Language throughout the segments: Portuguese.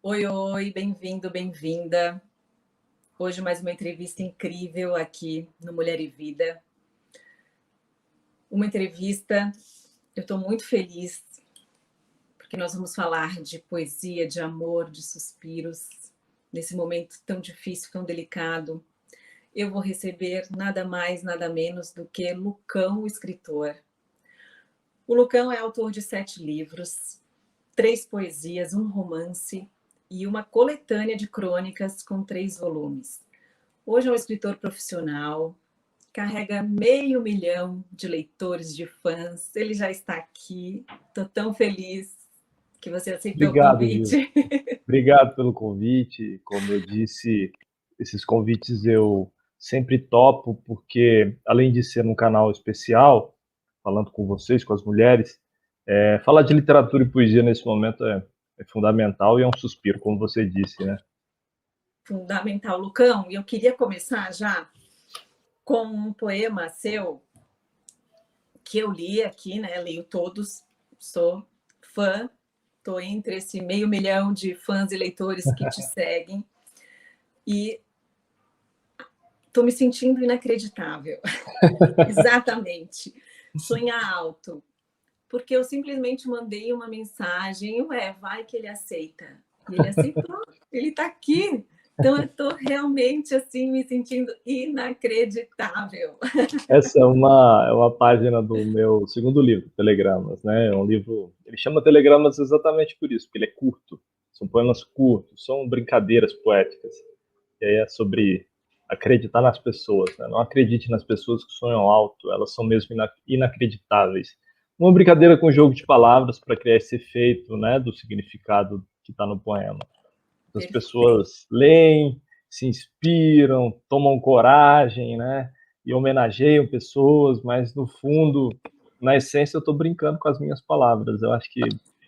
Oi, oi, bem-vindo, bem-vinda. Hoje mais uma entrevista incrível aqui no Mulher e Vida. Uma entrevista, eu estou muito feliz, porque nós vamos falar de poesia, de amor, de suspiros, nesse momento tão difícil, tão delicado. Eu vou receber nada mais, nada menos do que Lucão, o escritor. O Lucão é autor de 7 livros, 3 poesias, um romance e uma coletânea de crônicas com 3 volumes. Hoje é um escritor profissional, carrega 500 mil de leitores, de fãs. Ele já está aqui. Estou tão feliz que você aceitou o Obrigado, Gil. convite. Obrigado pelo convite. Como eu disse, esses convites eu sempre topo, porque além de ser um canal especial, falando com vocês, com as mulheres, falar de literatura e poesia nesse momento é fundamental e é um suspiro, como você disse, né? Fundamental, Lucão. E eu queria começar já com um poema seu que eu li aqui, né? Leio todos, sou fã, estou entre esse 500 mil de fãs e leitores que te seguem e estou me sentindo inacreditável. Exatamente. Sonhar alto. Porque eu simplesmente mandei uma mensagem, vai que ele aceita. E ele aceitou, ele está aqui. Então eu estou realmente assim me sentindo inacreditável. Essa é uma página do meu segundo livro, Telegramas, né? É um livro, ele chama Telegramas exatamente por isso, porque ele é curto. São poemas curtos, são brincadeiras poéticas. E aí é sobre acreditar nas pessoas, né? Não acredite nas pessoas que sonham alto, elas são mesmo inacreditáveis. Uma brincadeira com jogo de palavras para criar esse efeito, né, do significado que está no poema. As Perfeito. pessoas leem, se inspiram, tomam coragem, né, e homenageiam pessoas, mas no fundo, na essência, eu estou brincando com as minhas palavras. Eu acho que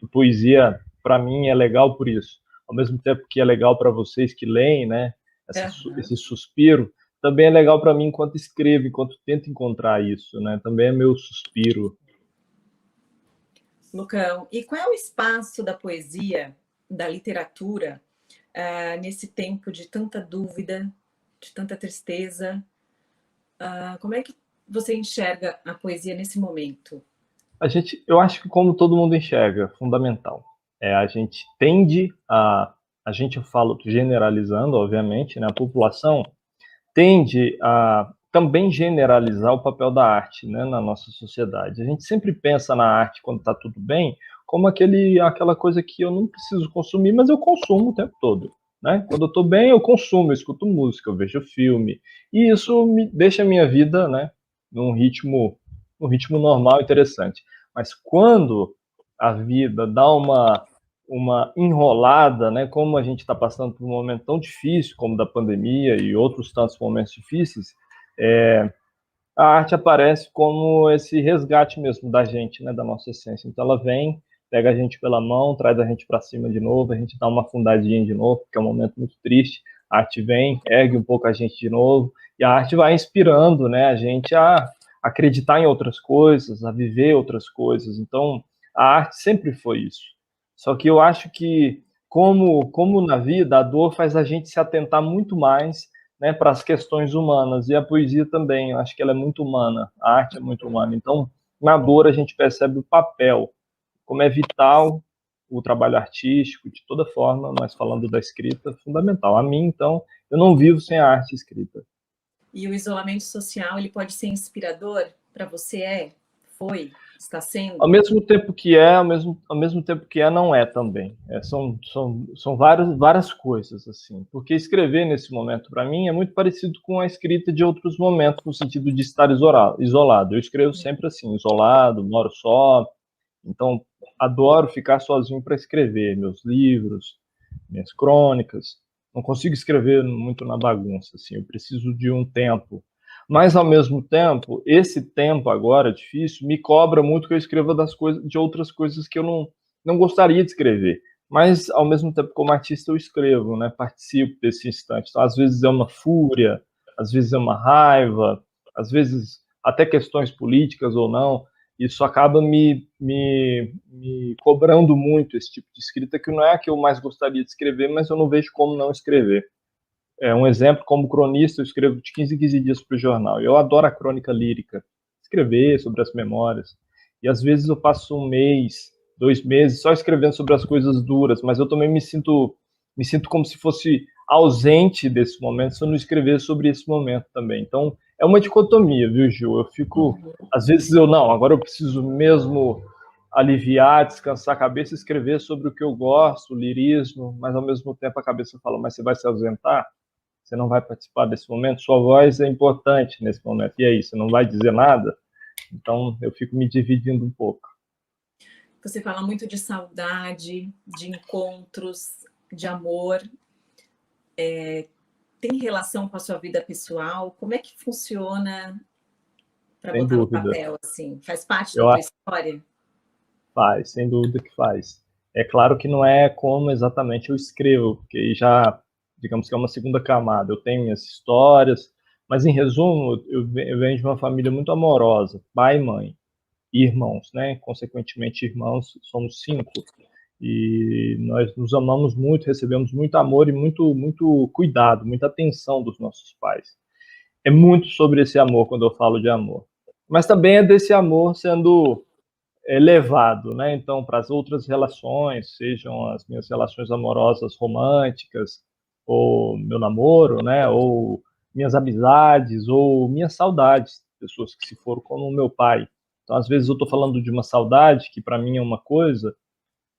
poesia, para mim, é legal por isso. Ao mesmo tempo que é legal para vocês que leem, né, Uhum. esse suspiro, também é legal para mim enquanto escrevo, enquanto tento encontrar isso, né? Também é meu suspiro. Lucão, e qual é o espaço da poesia, da literatura, nesse tempo de tanta dúvida, de tanta tristeza? Como é que você enxerga a poesia nesse momento? Eu acho que como todo mundo enxerga, fundamental. A gente tende a gente eu falo generalizando, obviamente, né, a população tende a também generalizar o papel da arte, né, na nossa sociedade. A gente sempre pensa na arte quando está tudo bem, como aquela coisa que eu não preciso consumir, mas eu consumo o tempo todo. Né? Quando eu estou bem, eu consumo, eu escuto música, eu vejo filme, e isso me deixa a minha vida, né, num ritmo, num ritmo normal e interessante. Mas quando a vida dá uma enrolada, né? Como a gente está passando por um momento tão difícil, como da pandemia e outros tantos momentos difíceis, a arte aparece como esse resgate mesmo da gente, né? Da nossa essência. Então ela vem, pega a gente pela mão, traz a gente para cima de novo, a gente dá uma afundadinha de novo, porque é um momento muito triste. A arte vem, ergue um pouco a gente de novo, e a arte vai inspirando, né? A gente a acreditar em outras coisas, a viver outras coisas. Então, a arte sempre foi isso. Só que eu acho que, como na vida, a dor faz a gente se atentar muito mais, né, para as questões humanas. E a poesia também, eu acho que ela é muito humana, a arte é muito humana. Então, na dor, a gente percebe o papel, como é vital o trabalho artístico, de toda forma, mas falando da escrita, fundamental. A mim, então, eu não vivo sem a arte escrita. E o isolamento social, ele pode ser inspirador para você? Foi, está Ao sendo? mesmo tempo que ao mesmo tempo que não é também. São várias coisas, assim. Porque escrever nesse momento, para mim, é muito parecido com a escrita de outros momentos, no sentido de estar isolado. Eu escrevo sempre assim, isolado, moro só. Então, adoro ficar sozinho para escrever meus livros, minhas crônicas. Não consigo escrever muito na bagunça, assim. Eu preciso de um tempo, mas ao mesmo tempo, esse tempo agora difícil me cobra muito que eu escreva das coisas, de outras coisas que eu não gostaria de escrever. Mas ao mesmo tempo, como artista, eu escrevo, né? Participo desse instante. Então, às vezes é uma fúria, às vezes é uma raiva, às vezes até questões políticas ou não. isso acaba me cobrando muito, esse tipo de escrita, que não é a que eu mais gostaria de escrever, mas eu não vejo como não escrever. Um exemplo, como cronista, eu escrevo de 15 em 15 dias para o jornal. Eu adoro a crônica lírica, escrever sobre as memórias. E às vezes eu passo um mês, 2 meses, só escrevendo sobre as coisas duras, mas eu também me sinto como se fosse ausente desse momento se eu não escrever sobre esse momento também. Então, é uma dicotomia, viu, Gil? Eu fico, às vezes não, agora eu preciso mesmo aliviar, descansar a cabeça, escrever sobre o que eu gosto, o lirismo, mas ao mesmo tempo a cabeça fala, mas você vai se ausentar? Você não vai participar desse momento? Sua voz é importante nesse momento. E aí, você não vai dizer nada? Então, eu fico me dividindo um pouco. Você fala muito de saudade, de encontros, de amor. Tem relação com a sua vida pessoal? Como é que funciona para Sem botar no dúvida. papel, assim? Faz parte da Eu tua história? Faz, sem dúvida que faz. É claro que não é como exatamente eu escrevo, porque aí já, digamos que é uma segunda camada. Eu tenho minhas histórias, mas em resumo, eu venho de uma família muito amorosa, pai e mãe, e irmãos, né? Consequentemente, irmãos, somos 5. E nós nos amamos muito, recebemos muito amor e muito cuidado, muita atenção dos nossos pais. É muito sobre esse amor quando eu falo de amor. Mas também é desse amor sendo levado, né? Então, para as outras relações, sejam as minhas relações amorosas românticas, ou meu namoro, né? Ou minhas amizades, ou minhas saudades, pessoas que se foram, como o meu pai. Então, às vezes eu estou falando de uma saudade que para mim é uma coisa,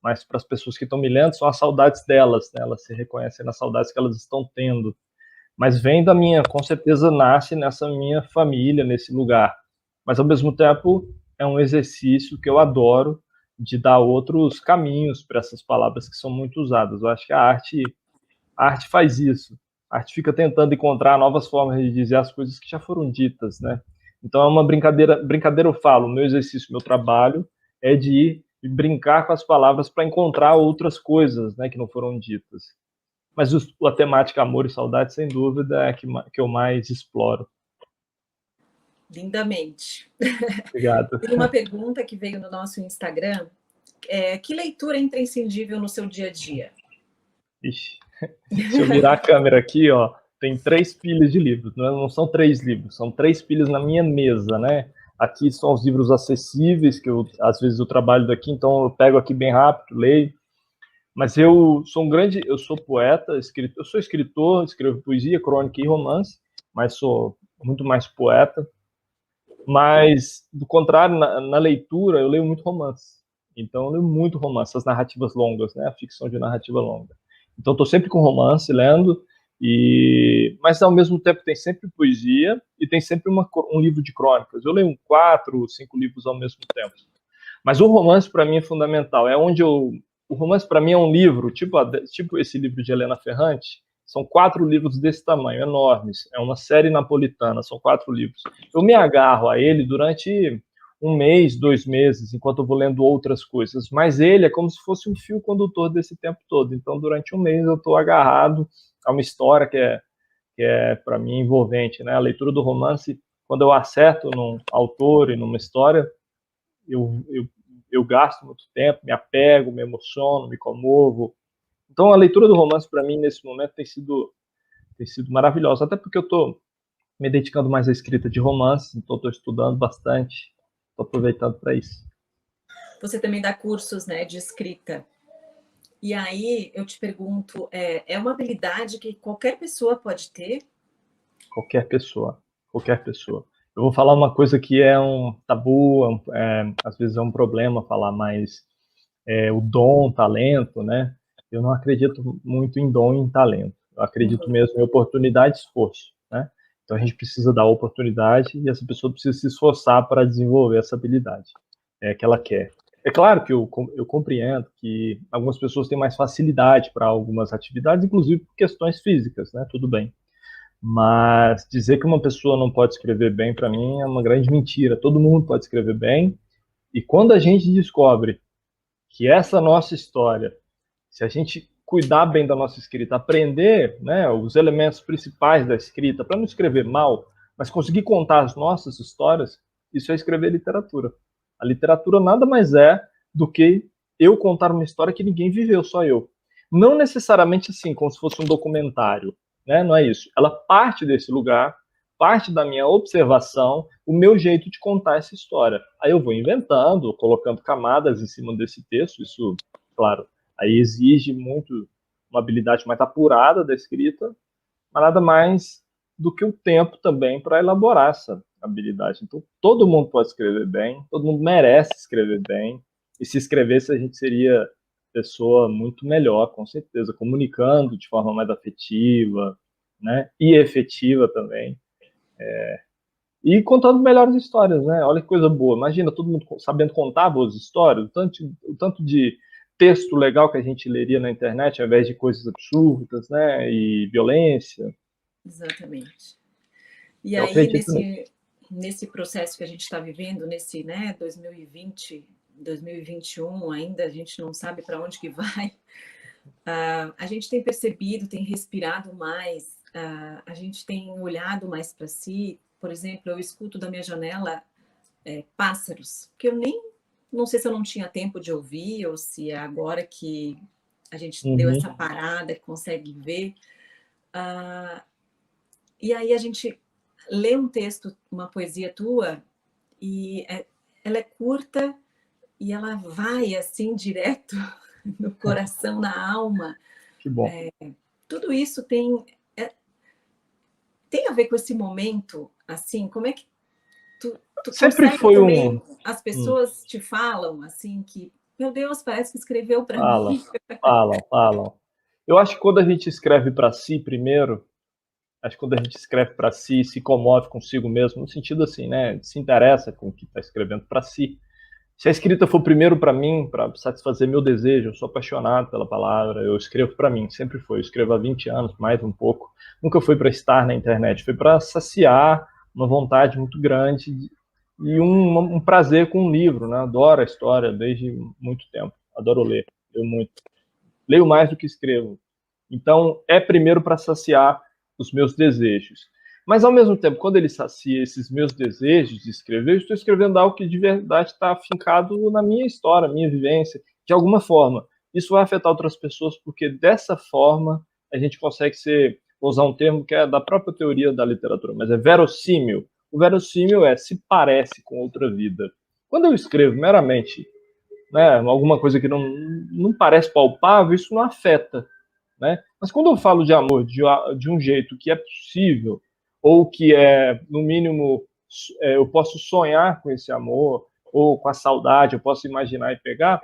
mas para as pessoas que estão me lendo são as saudades delas, né? Elas se reconhecem nas saudades que elas estão tendo. Mas vem da minha, com certeza nasce nessa minha família, nesse lugar. Mas ao mesmo tempo é um exercício que eu adoro de dar outros caminhos para essas palavras que são muito usadas. Eu acho que a arte faz isso. A arte fica tentando encontrar novas formas de dizer as coisas que já foram ditas, né? Então é uma brincadeira eu falo, meu exercício, meu trabalho é de ir e brincar com as palavras para encontrar outras coisas, né, que não foram ditas. Mas a temática amor e saudade, sem dúvida, é a que eu mais exploro. Lindamente. Obrigado. Tem uma pergunta que veio no nosso Instagram. Que leitura é imprescindível no seu dia a dia? Ixi. Se eu virar a câmera aqui, ó, tem 3 pilhas de livros. Não são 3 livros, são 3 pilhas na minha mesa, né? Aqui são os livros acessíveis, que às vezes eu trabalho daqui, então eu pego aqui bem rápido, leio. Mas eu sou poeta, eu sou escritor, escrevo poesia, crônica e romance, mas sou muito mais poeta. Mas, do contrário, na leitura, eu leio muito romance. Então, eu leio muito romance, as narrativas longas, né? A ficção de narrativa longa. Então, estou sempre com romance lendo, mas ao mesmo tempo tem sempre poesia e tem sempre um livro de crônicas. Eu leio 4, 5 livros ao mesmo tempo. Mas o romance, para mim, é fundamental. O romance, para mim, é um livro, tipo esse livro de Helena Ferrante. São 4 livros desse tamanho, enormes. É uma série napolitana, são 4 livros. Eu me agarro a ele durante um mês, 2 meses, enquanto eu vou lendo outras coisas. Mas ele é como se fosse um fio condutor desse tempo todo. Então, durante um mês, eu estou agarrado a uma história que é para mim, envolvente. Né? A leitura do romance, quando eu acerto num autor e numa história, eu gasto muito tempo, me apego, me emociono, me comovo. Então, a leitura do romance, para mim, nesse momento, tem sido maravilhosa. Até porque eu estou me dedicando mais à escrita de romance, então estou estudando bastante, estou aproveitando para isso. Você também dá cursos, né, de escrita. E aí, eu te pergunto, é uma habilidade que qualquer pessoa pode ter? Qualquer pessoa, qualquer pessoa. Eu vou falar uma coisa que é um tabu, às vezes é um problema falar, mas o dom, o talento, né? Eu não acredito muito em dom e em talento. Eu acredito mesmo em oportunidade e esforço, né? Então a gente precisa dar oportunidade e essa pessoa precisa se esforçar para desenvolver essa habilidade que ela quer. É claro que eu compreendo que algumas pessoas têm mais facilidade para algumas atividades, inclusive por questões físicas, né? Tudo bem. Mas dizer que uma pessoa não pode escrever bem, para mim, é uma grande mentira. Todo mundo pode escrever bem. E quando a gente descobre que essa nossa história, se a gente cuidar bem da nossa escrita, aprender, né, os elementos principais da escrita, para não escrever mal, mas conseguir contar as nossas histórias, isso é escrever literatura. A literatura nada mais é do que eu contar uma história que ninguém viveu, só eu. Não necessariamente assim, como se fosse um documentário, né? Não é isso. Ela parte desse lugar, parte da minha observação, o meu jeito de contar essa história. Aí eu vou inventando, colocando camadas em cima desse texto, isso, claro, aí exige muito uma habilidade mais apurada da escrita, mas nada mais do que o tempo também para elaborar essa habilidade. Então, todo mundo pode escrever bem, todo mundo merece escrever bem, e se escrevesse a gente seria pessoa muito melhor, com certeza, comunicando de forma mais afetiva, né, e efetiva também, e contando melhores histórias, né? Olha que coisa boa. Imagina todo mundo sabendo contar boas histórias, o tanto de texto legal que a gente leria na internet, ao invés de coisas absurdas, né? E violência. Exatamente. E Eu aí, acredito nisso. nesse processo que a gente está vivendo, nesse, né, 2020, 2021, ainda a gente não sabe para onde que vai, a gente tem percebido, tem respirado mais, a gente tem olhado mais para si. Por exemplo, eu escuto da minha janela pássaros, que eu nem, não sei se eu não tinha tempo de ouvir, ou se é agora que a gente deu Uhum. essa parada, consegue ver. E aí a gente lê um texto, uma poesia tua, e ela é curta e ela vai assim direto no coração, na alma. Que bom. Tudo isso tem a ver com esse momento, assim, como é que tu Sempre consegue foi um. também, as pessoas te falam assim que, meu Deus, parece que escreveu para Falam, mim. falam, falam. Eu acho que quando a gente escreve para si primeiro, acho que quando a gente escreve para si, se comove consigo mesmo, no sentido assim, né? Se interessa com o que está escrevendo para si. Se a escrita for primeiro para mim, para satisfazer meu desejo, eu sou apaixonado pela palavra, eu escrevo para mim, sempre foi. Eu escrevo há 20 anos, mais um pouco. Nunca foi para estar na internet, foi para saciar uma vontade muito grande e um prazer com um livro, né? Adoro a história desde muito tempo, adoro ler, leio muito. Leio mais do que escrevo. Então, é primeiro para saciar os meus desejos. Mas, ao mesmo tempo, quando ele sacia esses meus desejos de escrever, eu estou escrevendo algo que de verdade está afincado na minha história, minha vivência, de alguma forma. Isso vai afetar outras pessoas, porque dessa forma a gente consegue ser, vou usar um termo que é da própria teoria da literatura, mas é verossímil. O verossímil é se parece com outra vida. Quando eu escrevo meramente, né, alguma coisa que não parece palpável, isso não afeta, né? Mas quando eu falo de amor de um jeito que é possível, ou que é, no mínimo, eu posso sonhar com esse amor, ou com a saudade, eu posso imaginar e pegar,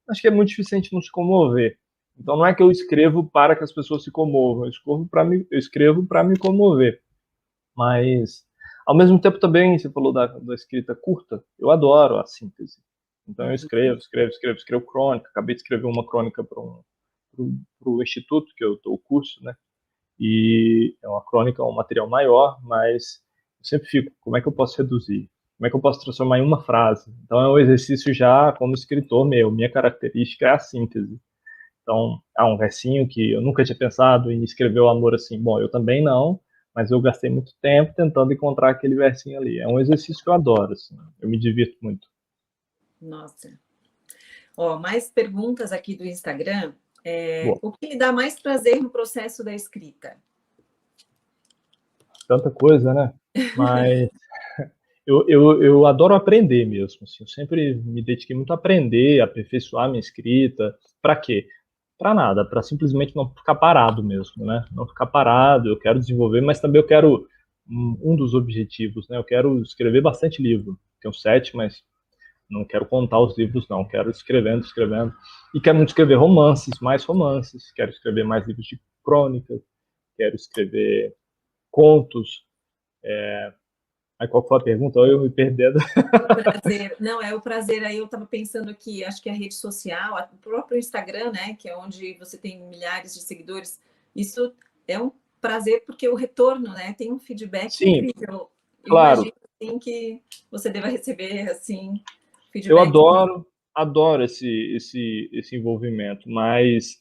acho que é muito difícil a gente não se comover. Então não é que eu escrevo para que as pessoas se comovam, eu escrevo para me comover. Mas, ao mesmo tempo também, você falou da escrita curta, eu adoro a síntese. Então eu escrevo crônica, acabei de escrever uma crônica para o instituto, que eu estou o curso, né? E é uma crônica, um material maior, mas eu sempre fico, como é que eu posso reduzir? Como é que eu posso transformar em uma frase? Então é um exercício já como escritor meu, minha característica é a síntese. Então, há um versinho que eu nunca tinha pensado em escrever o amor assim. Bom, eu também não, mas eu gastei muito tempo tentando encontrar aquele versinho ali. É um exercício que eu adoro, assim. Eu me divirto muito. Nossa. Ó, mais perguntas aqui do Instagram. Boa. O que lhe dá mais prazer no processo da escrita? Tanta coisa, né? Mas eu adoro aprender mesmo. Assim. Eu sempre me dediquei muito a aprender, a aperfeiçoar minha escrita. Para quê? Para nada, para simplesmente não ficar parado mesmo, né? Não ficar parado, eu quero desenvolver, mas também eu quero um dos objetivos, né? Eu quero escrever bastante livro. Tenho 7, mas não quero contar os livros, não. Quero escrevendo, escrevendo. E quero muito escrever romances, mais romances. Quero escrever mais livros de crônicas. Quero escrever contos. Aí qual foi a pergunta? Eu me perdendo. O prazer, não, é o prazer. Aí eu estava pensando aqui, acho que a rede social, o próprio Instagram, né, que é onde você tem milhares de seguidores, isso é um prazer porque o retorno, né, tem um feedback Sim, incrível. Eu claro. imagino assim que você deva receber assim Eu feedback. adoro esse envolvimento, mas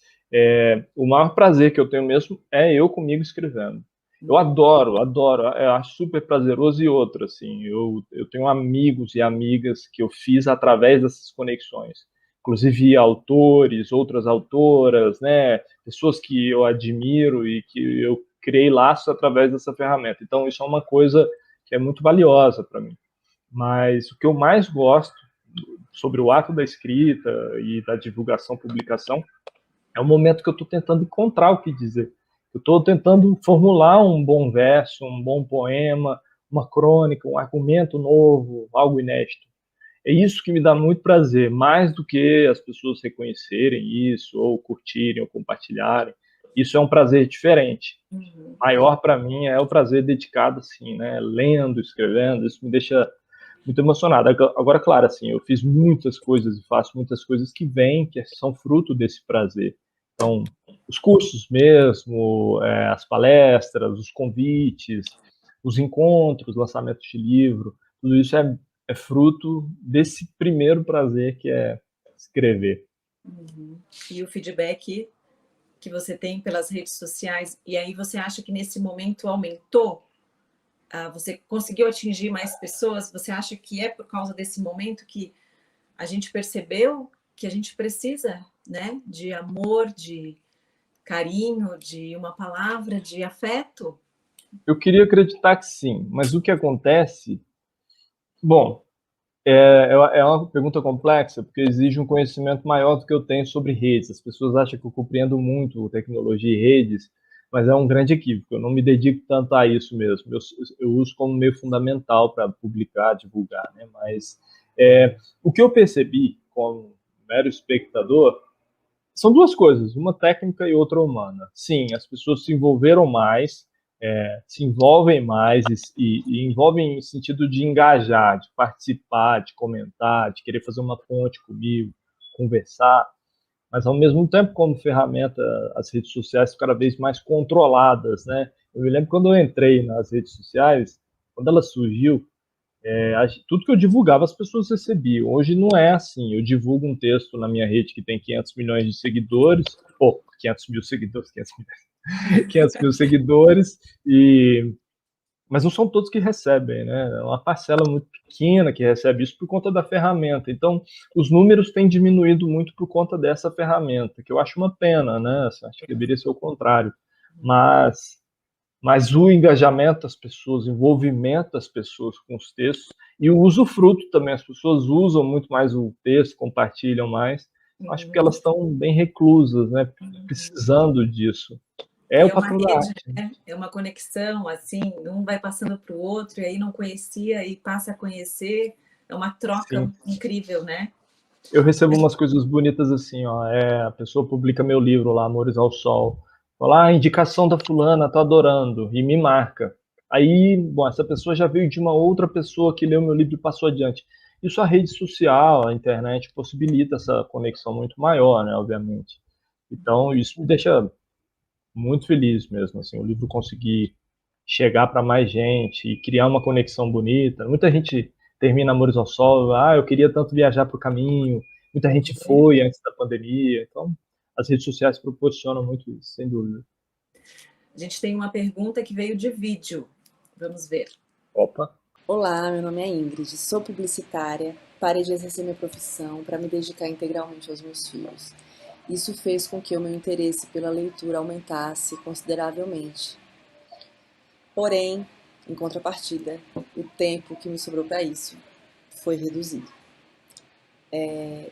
o maior prazer que eu tenho mesmo é eu comigo escrevendo. Eu adoro, adoro, eu acho super prazeroso. E outra, assim, eu tenho amigos e amigas que eu fiz através dessas conexões, inclusive autores, outras autoras, né, pessoas que eu admiro e que eu criei laços através dessa ferramenta. Então, isso é uma coisa que é muito valiosa para mim. Mas o que eu mais gosto sobre o ato da escrita e da divulgação, publicação, é o momento que eu estou tentando encontrar o que dizer. Eu estou tentando formular um bom verso, um bom poema, uma crônica, um argumento novo, algo inédito. É isso que me dá muito prazer, mais do que as pessoas reconhecerem isso, ou curtirem, ou compartilharem. Isso é um prazer diferente. Uhum. Maior para mim é o prazer dedicado, assim, né? Lendo, escrevendo, isso me deixa muito emocionado. Agora, claro, assim, eu fiz muitas coisas e faço muitas coisas que vêm, que são fruto desse prazer. Então, os cursos mesmo, as palestras, os convites, os encontros, lançamentos de livro, tudo isso é fruto desse primeiro prazer que é escrever. Uhum. E o feedback que você tem pelas redes sociais, e aí você acha que nesse momento aumentou? Você conseguiu atingir mais pessoas? Você acha que é por causa desse momento que a gente percebeu que a gente precisa, né, de amor, de carinho, de uma palavra, de afeto? Eu queria acreditar que sim, mas o que acontece, bom, é uma pergunta complexa, porque exige um conhecimento maior do que eu tenho sobre redes. As pessoas acham que eu compreendo muito tecnologia e redes, mas é um grande equívoco. Eu não me dedico tanto a isso mesmo. Eu uso como meio fundamental para publicar, divulgar, né? Mas o que eu percebi como mero espectador são duas coisas, uma técnica e outra humana. Sim, as pessoas se envolveram mais, se envolvem mais e envolvem em sentido de engajar, de participar, de comentar, de querer fazer uma ponte comigo, conversar, mas ao mesmo tempo, como ferramenta, as redes sociais cada vez mais controladas, né? Eu me lembro quando eu entrei nas redes sociais, quando ela surgiu, tudo que eu divulgava as pessoas recebiam. Hoje não é assim. Eu divulgo um texto na minha rede que tem 500 milhões de seguidores, ou 500 mil seguidores, 500 mil seguidores, mas não são todos que recebem, né? É uma parcela muito pequena que recebe isso por conta da ferramenta. Então, os números têm diminuído muito por conta dessa ferramenta, que eu acho uma pena, né? Acho que deveria ser o contrário. Mas o engajamento das pessoas, o envolvimento das pessoas com os textos e o usufruto também. As pessoas usam muito mais o texto, compartilham mais. Acho que Uhum. elas estão bem reclusas, né? Precisando disso. É E o é uma papel da rede, arte. né? É uma conexão, assim, um vai passando para o outro, e aí não conhecia e passa a conhecer. É uma troca Sim. incrível, né? Eu recebo umas coisas bonitas assim, ó. A pessoa publica meu livro lá, Amores ao Sol. Fala, indicação da fulana, tô adorando, e me marca. Aí, bom, essa pessoa já veio de uma outra pessoa que leu meu livro e passou adiante. Isso a rede social, a internet possibilita essa conexão muito maior, né, obviamente. Então, isso me deixa muito feliz mesmo, assim, o livro conseguir chegar para mais gente e criar uma conexão bonita. Muita gente termina Amores ao Sol, eu queria tanto viajar para o caminho. Muita gente foi antes da pandemia. Então, as redes sociais proporcionam muito isso, sem dúvida. A gente tem uma pergunta que veio de vídeo. Vamos ver. Opa. Olá, meu nome é Ingrid, sou publicitária, parei de exercer minha profissão para me dedicar integralmente aos meus filhos. Isso fez com que o meu interesse pela leitura aumentasse consideravelmente. Porém, em contrapartida, o tempo que me sobrou para isso foi reduzido.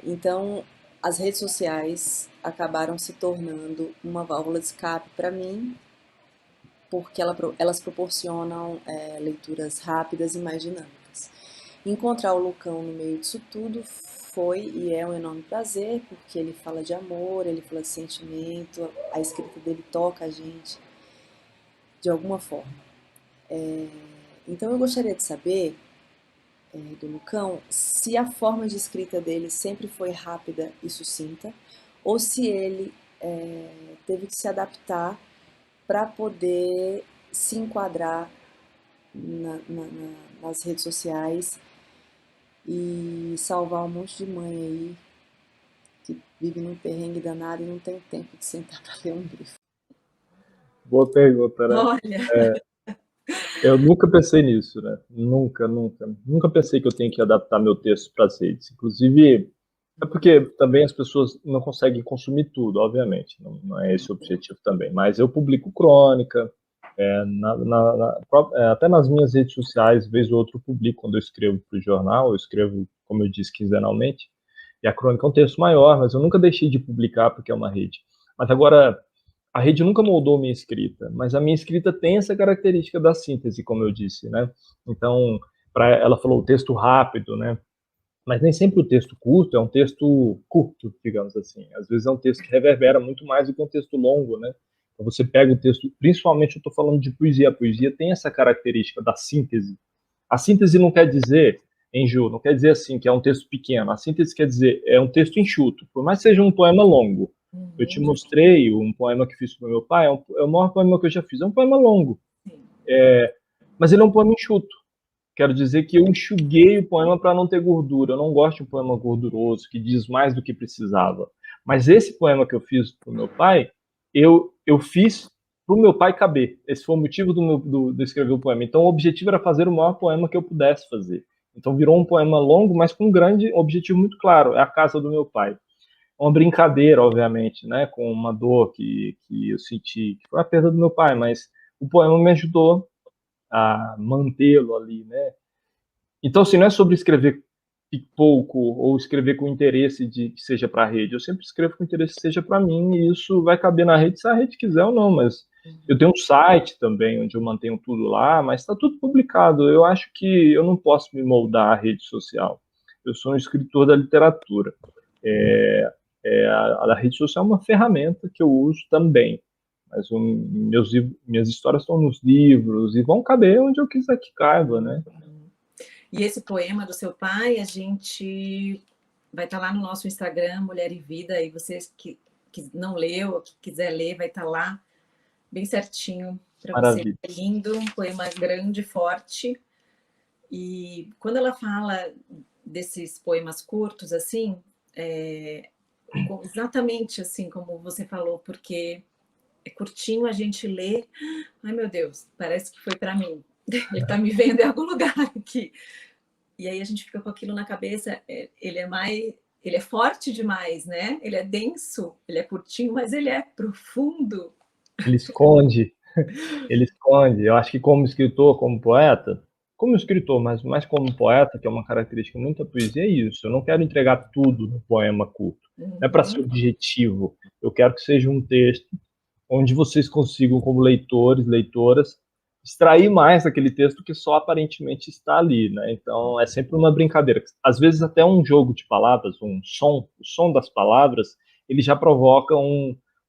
Então, as redes sociais acabaram se tornando uma válvula de escape para mim, porque elas proporcionam leituras rápidas e mais dinâmicas. Encontrar o Lucão no meio disso tudo foi e é um enorme prazer, porque ele fala de amor, ele fala de sentimento, a escrita dele toca a gente de alguma forma. Então eu gostaria de saber, do Lucão, se a forma de escrita dele sempre foi rápida e sucinta, ou se ele teve que se adaptar para poder se enquadrar nas redes sociais e salvar um monte de mãe aí que vive num perrengue danado e não tem tempo de sentar para ler um livro. Boa pergunta, né? Olha, Eu nunca pensei nisso, né? Nunca, nunca. Nunca pensei que eu tenho que adaptar meu texto para as redes. Inclusive, é porque também as pessoas não conseguem consumir tudo, obviamente. Não é esse o objetivo também. Mas eu publico crônica, até nas minhas redes sociais, vez ou outra eu publico quando eu escrevo para o jornal. Eu escrevo, como eu disse, quinzenalmente. E a crônica é um texto maior, mas eu nunca deixei de publicar porque é uma rede. Mas agora, a rede nunca moldou minha escrita, mas a minha escrita tem essa característica da síntese, como eu disse, né? Então, ela falou o texto rápido, né? Mas nem sempre o texto curto é um texto curto, digamos assim. Às vezes é um texto que reverbera muito mais do que um texto longo, né? Então você pega o texto, principalmente eu estou falando de poesia. A poesia tem essa característica da síntese. A síntese não quer dizer, Ju, não quer dizer assim que é um texto pequeno. A síntese quer dizer é um texto enxuto. Por mais que seja um poema longo. Eu te mostrei um poema que fiz para o meu pai, é o maior poema que eu já fiz. É um poema longo, mas ele é um poema enxuto. Quero dizer que eu enxuguei o poema para não ter gordura. Eu não gosto de um poema gorduroso, que diz mais do que precisava. Mas esse poema que eu fiz para o meu pai, eu fiz para o meu pai caber. Esse foi o motivo de escrever o poema. Então, o objetivo era fazer o maior poema que eu pudesse fazer. Então, virou um poema longo, mas com um grande objetivo muito claro. É a casa do meu pai. Uma brincadeira, obviamente, né, com uma dor que eu senti, que foi a perda do meu pai, mas o poema me ajudou a mantê-lo ali, né? Então, assim, não é sobre escrever pouco ou escrever com interesse de que seja para a rede. Eu sempre escrevo com interesse que seja para mim e isso vai caber na rede se a rede quiser ou não, mas eu tenho um site também onde eu mantenho tudo lá, mas está tudo publicado. Eu acho que eu não posso me moldar à rede social. Eu sou um escritor da literatura. A rede social é uma ferramenta que eu uso também, mas minhas histórias estão nos livros e vão caber onde eu quiser que caiba, né? E esse poema do seu pai, a gente vai estar lá no nosso Instagram, Mulher e Vida, e vocês que não leu, que quiser ler, vai estar lá bem certinho para você. Maravilha. É lindo, um poema grande, forte. E quando ela fala desses poemas curtos, assim, exatamente assim como você falou, porque é curtinho, a gente lê, ai meu Deus, parece que foi para mim. Ele está me vendo em algum lugar aqui. E aí a gente fica com aquilo na cabeça, ele é forte demais, né? Ele é denso, ele é curtinho, mas ele é profundo. Ele esconde, ele esconde. Eu acho que como escritor, como escritor, mas mais como poeta, que é uma característica muito da poesia, é isso. Eu não quero entregar tudo no poema curto. Não é para ser objetivo. Eu quero que seja um texto onde vocês consigam, como leitores, leitoras, extrair mais daquele texto que só aparentemente está ali, né? Então é sempre uma brincadeira. Às vezes até um jogo de palavras, o som das palavras, ele já provoca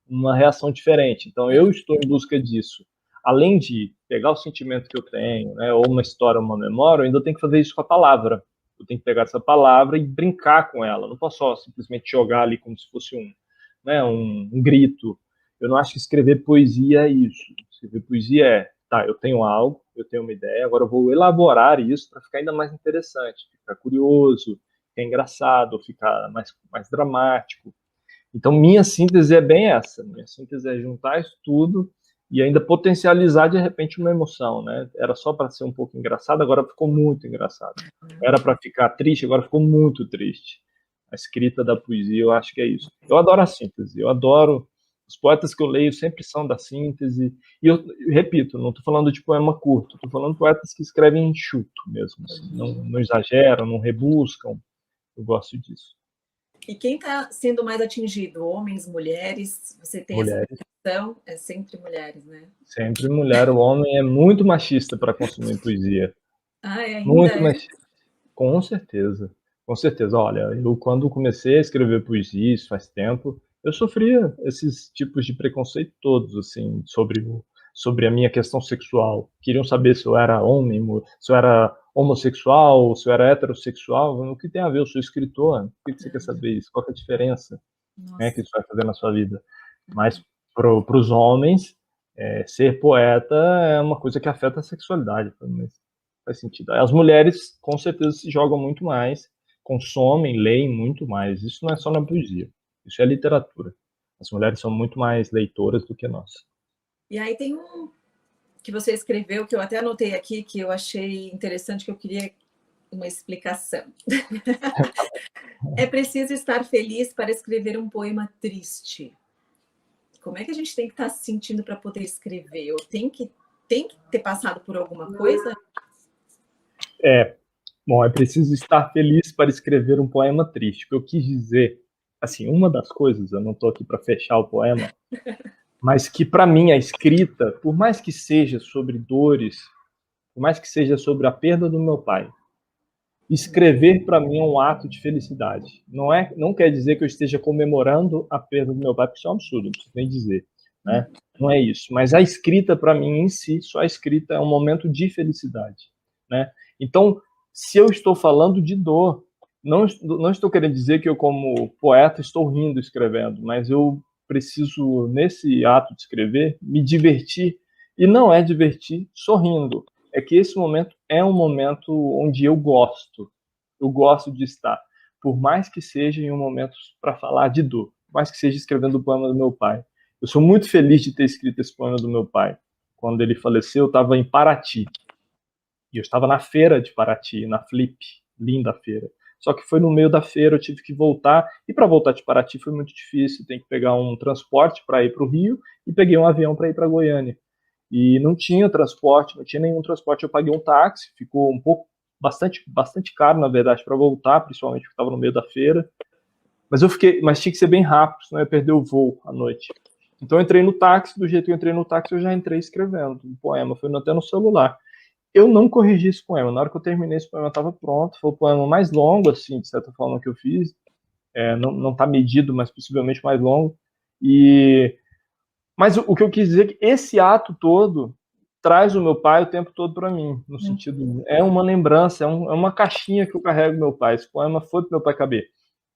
uma reação diferente. Então eu estou em busca disso. Além de pegar o sentimento que eu tenho, né, ou uma história, uma memória, eu ainda tenho que fazer isso com a palavra. Eu tenho que pegar essa palavra e brincar com ela. Não posso só simplesmente jogar ali como se fosse um grito. Eu não acho que escrever poesia é isso. Escrever poesia é, tá, eu tenho algo, eu tenho uma ideia, agora eu vou elaborar isso para ficar ainda mais interessante, ficar curioso, ficar engraçado, ficar mais dramático. Então, minha síntese é bem essa. Minha síntese é juntar isso tudo e ainda potencializar, de repente, uma emoção, né? Era só para ser um pouco engraçado, agora ficou muito engraçado. Era para ficar triste, agora ficou muito triste. A escrita da poesia, eu acho que é isso. Eu adoro a síntese, eu adoro. Os poetas que eu leio sempre são da síntese. E eu repito, não estou falando de poema curto, estou falando de poetas que escrevem enxuto mesmo. Assim, não exageram, não rebuscam. Eu gosto disso. E quem está sendo mais atingido? Homens, mulheres? Você tem essa Mulheres. percepção? É sempre mulheres, né? Sempre mulher. O homem é muito machista para consumir poesia. Ah, ainda Muito é? machista. Com certeza. Com certeza. Olha, eu quando comecei a escrever poesia, isso faz tempo, eu sofria esses tipos de preconceito todos, assim, sobre a minha questão sexual. Queriam saber se eu era homem, se eu era homossexual, se eu era heterossexual. O que tem a ver? Eu sou escritor. O que você quer saber isso? Qual que é a diferença, né, que isso vai fazer na sua vida? Mas para os homens, ser poeta é uma coisa que afeta a sexualidade. Mas faz sentido. As mulheres, com certeza, se jogam muito mais, consomem, leem muito mais. Isso não é só na poesia, isso é literatura. As mulheres são muito mais leitoras do que nós. E aí tem um que você escreveu, que eu até anotei aqui, que eu achei interessante, que eu queria uma explicação. É preciso estar feliz para escrever um poema triste. Como é que a gente tem que estar se sentindo para poder escrever? Ou tem que ter passado por alguma coisa? Bom, é preciso estar feliz para escrever um poema triste. O que eu quis dizer, assim, uma das coisas, eu não estou aqui para fechar o poema, mas que para mim a escrita, por mais que seja sobre dores, por mais que seja sobre a perda do meu pai, escrever para mim é um ato de felicidade. Não quer dizer que eu esteja comemorando a perda do meu pai, porque isso é um absurdo, não preciso nem dizer, né? Não é isso. Mas a escrita para mim em si, só a escrita é um momento de felicidade, né? Então, se eu estou falando de dor, não estou querendo dizer que eu como poeta estou rindo escrevendo, mas eu preciso nesse ato de escrever me divertir, e não é divertir sorrindo, é que esse momento é um momento onde eu gosto de estar, por mais que seja em um momento para falar de dor, por mais que seja escrevendo o poema do meu pai. Eu sou muito feliz de ter escrito esse poema do meu pai. Quando ele faleceu, eu estava em Paraty, e eu estava na feira de Paraty, na Flip, linda feira. Só que foi no meio da feira, eu tive que voltar, e para voltar de Paraty foi muito difícil, tem que pegar um transporte para ir para o Rio, e peguei um avião para ir para Goiânia. E não tinha transporte, não tinha nenhum transporte. Eu paguei um táxi, ficou um pouco, bastante caro, na verdade, para voltar, principalmente porque estava no meio da feira. Mas tinha que ser bem rápido, senão eu ia perder o voo à noite. Então eu entrei no táxi, do jeito que eu entrei no táxi, eu já entrei escrevendo um poema, foi até no celular. Eu não corrigi esse poema, na hora que eu terminei esse poema estava pronto, foi o poema mais longo, assim, de certa forma, que eu fiz. Não está medido, mas possivelmente mais longo. Mas o que eu quis dizer é que esse ato todo traz o meu pai o tempo todo para mim, no sentido, é uma lembrança, é uma caixinha que eu carrego do meu pai. Esse poema foi para meu pai caber.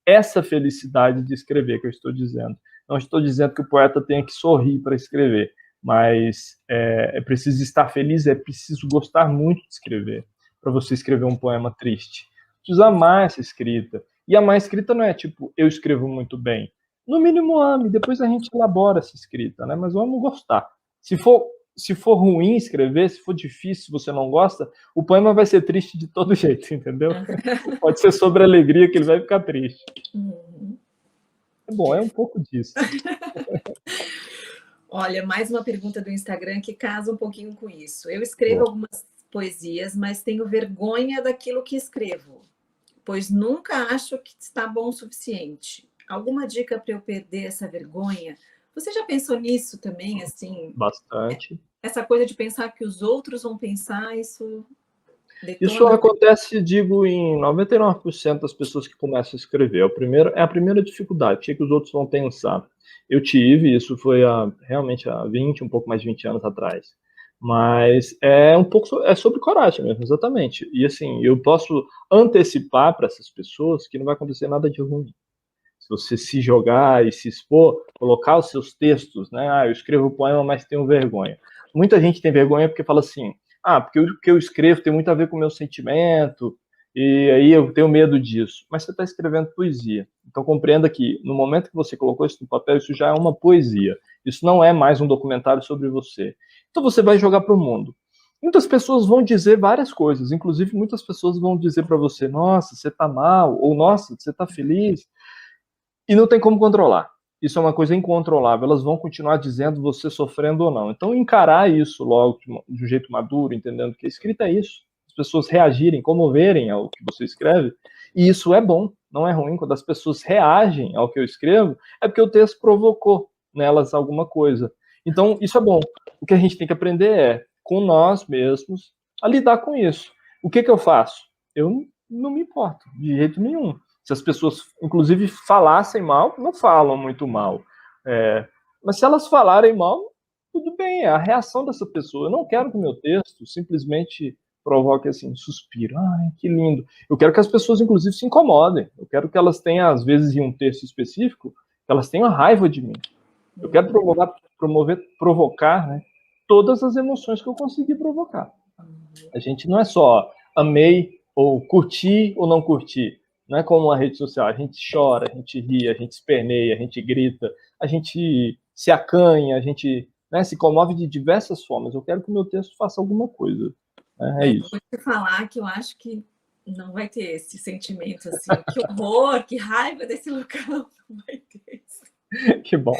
Essa felicidade de escrever que eu estou dizendo. Não estou dizendo que o poeta tenha que sorrir para escrever, mas é preciso estar feliz, é preciso gostar muito de escrever para você escrever um poema triste. Precisa amar essa escrita. E amar a escrita não é tipo, eu escrevo muito bem. No mínimo ame, depois a gente elabora essa escrita, né? Mas vamos gostar. Se for ruim escrever, se for difícil, se você não gosta, o poema vai ser triste de todo jeito, entendeu? Pode ser sobre a alegria que ele vai ficar triste. Bom, é um pouco disso. Olha, mais uma pergunta do Instagram que casa um pouquinho com isso. Eu escrevo algumas poesias, mas tenho vergonha daquilo que escrevo, pois nunca acho que está bom o suficiente. Alguma dica para eu perder essa vergonha? Você já pensou nisso também, assim? Bastante. Essa coisa de pensar que os outros vão pensar, isso detona? Isso acontece, digo, em 99% das pessoas que começam a escrever. É a primeira dificuldade, o que os outros vão pensar. Eu tive, isso foi realmente há 20, um pouco mais de 20 anos atrás. Mas é sobre coragem mesmo, exatamente. E assim, eu posso antecipar para essas pessoas que não vai acontecer nada de ruim. Se você se jogar e se expor, colocar os seus textos, né? Eu escrevo poema, mas tenho vergonha. Muita gente tem vergonha porque fala assim, porque o que eu escrevo tem muito a ver com o meu sentimento, e aí eu tenho medo disso. Mas você está escrevendo poesia. Então compreenda que no momento que você colocou isso no papel, isso já é uma poesia. Isso não é mais um documentário sobre você. Então você vai jogar para o mundo. Muitas pessoas vão dizer várias coisas, inclusive muitas pessoas vão dizer para você, nossa, você está mal, ou nossa, você está feliz. E não tem como controlar. Isso é uma coisa incontrolável. Elas vão continuar dizendo você sofrendo ou não. Então, encarar isso logo de um jeito maduro, entendendo que a escrita é isso. As pessoas reagirem, comoverem ao que você escreve. E isso é bom, não é ruim. Quando as pessoas reagem ao que eu escrevo, é porque o texto provocou nelas alguma coisa. Então, isso é bom. O que a gente tem que aprender é, com nós mesmos, a lidar com isso. O que eu faço? Eu não me importo, de jeito nenhum. Se as pessoas, inclusive, falassem mal, não falam muito mal. Mas se elas falarem mal, tudo bem, é a reação dessa pessoa. Eu não quero que o meu texto simplesmente provoque assim, suspiro. Ai, que lindo. Eu quero que as pessoas, inclusive, se incomodem. Eu quero que elas tenham, às vezes, em um texto específico, que elas tenham raiva de mim. Eu quero provocar, né, todas as emoções que eu consegui provocar. A gente não é só amei ou curti ou não curti. Não é como uma rede social. A gente chora, a gente ri, a gente esperneia, a gente grita, a gente se acanha, a gente né? Se comove de diversas formas. Eu quero que o meu texto faça alguma coisa. Né? É isso. Vou te falar que eu acho que não vai ter esse sentimento assim, que horror, que raiva desse local, não vai ter isso. Que bom.